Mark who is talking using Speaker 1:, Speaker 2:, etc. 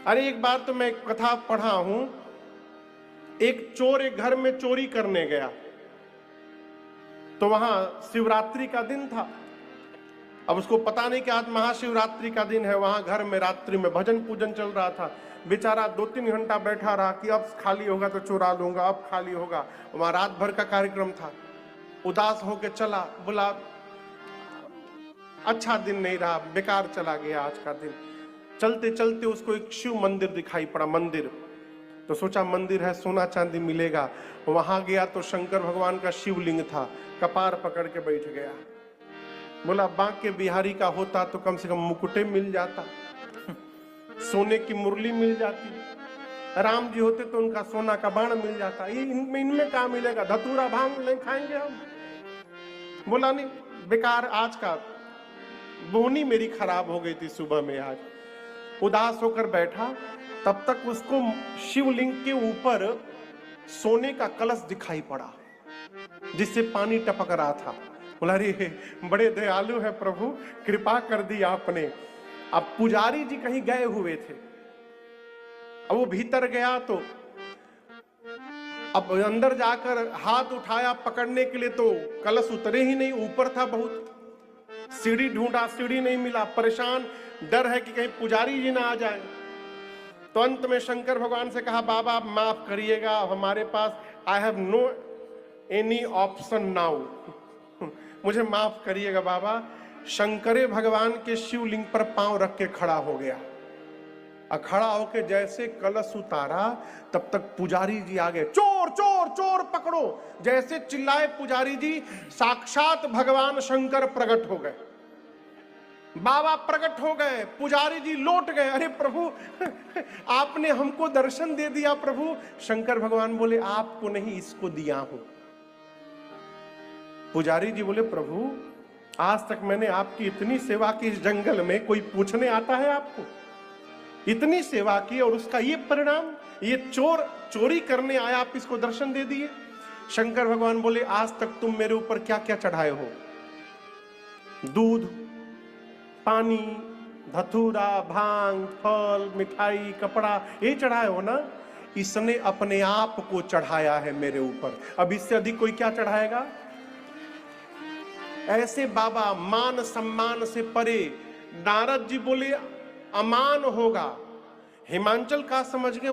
Speaker 1: अरे एक बार तो मैं एक कथा पढ़ा हूं, एक चोर एक घर में चोरी करने गया, तो वहां शिवरात्रि का दिन था। अब उसको पता नहीं कि आज महाशिवरात्रि का दिन है। वहां घर में रात्रि में भजन पूजन चल रहा था। बेचारा 2-3 घंटा बैठा रहा कि अब खाली होगा तो चुरा लूंगा, अब खाली होगा। वहां रात भर का कार्यक्रम था। उदास होके चला, बोला अच्छा दिन नहीं रहा, बेकार चला गया आज का दिन। चलते चलते उसको एक शिव मंदिर दिखाई पड़ा। मंदिर तो सोचा मंदिर है, सोना चांदी मिलेगा। वहां गया तो शंकर भगवान का शिवलिंग था। कपार पकड़ के बैठ गया। बोला बांके बिहारी का होता तो कम से कम मुकुटे मिल जाता, सोने की मुरली मिल जाती। राम जी होते तो उनका सोना का बाण मिल जाता। इनमें क्या मिलेगा, धतूरा भांग नहीं खाएंगे हम। बोला नहीं, बेकार। आज का बोनी मेरी खराब हो गई थी सुबह में। आज उदास होकर बैठा, तब तक उसको शिवलिंग के ऊपर सोने का कलश दिखाई पड़ा जिससे पानी टपक रहा था। बोला अरे बड़े दयालु है प्रभु, कृपा कर दी आपने। अब पुजारी जी कहीं गए हुए थे। अब वो भीतर गया तो अब अंदर जाकर हाथ उठाया पकड़ने के लिए तो कलश उतरे ही नहीं, ऊपर था बहुत। सीढ़ी ढूंढा, सीढ़ी नहीं मिला। परेशान, डर है कि कहीं पुजारी जी ना आ जाए। तो अंत में शंकर भगवान से कहा बाबा आप माफ करिएगा, हमारे पास I have no any option now, मुझे माफ करिएगा बाबा। शंकरे भगवान के शिवलिंग पर पांव रख के खड़ा हो गया। खड़ा होके जैसे कलश उतारा, तब तक पुजारी जी आ गए। चोर चोर चोर पकड़ो, जैसे चिल्लाए पुजारी जी, साक्षात भगवान शंकर प्रकट हो गए। बाबा प्रकट हो गए, पुजारी जी लौट गए। अरे प्रभु आपने हमको दर्शन दे दिया प्रभु। शंकर भगवान बोले आपको नहीं, इसको दिया हूं। पुजारी जी बोले प्रभु आज तक मैंने आपकी इतनी सेवा की, इस जंगल में कोई पूछने आता है आपको? इतनी सेवा की और उसका ये परिणाम, ये चोर चोरी करने आया, आप इसको दर्शन दे दिए। शंकर भगवान बोले आज तक तुम मेरे ऊपर क्या क्या चढ़ाए हो? दूध, पानी, धतूरा, भांग, फल, मिठाई, कपड़ा, ये चढ़ाए हो ना? इसने अपने आप को चढ़ाया है मेरे ऊपर, अब इससे अधिक कोई क्या चढ़ाएगा? ऐसे बाबा मान सम्मान से परे। नारद जी बोले अमान होगा। हिमांचल का समझ गए,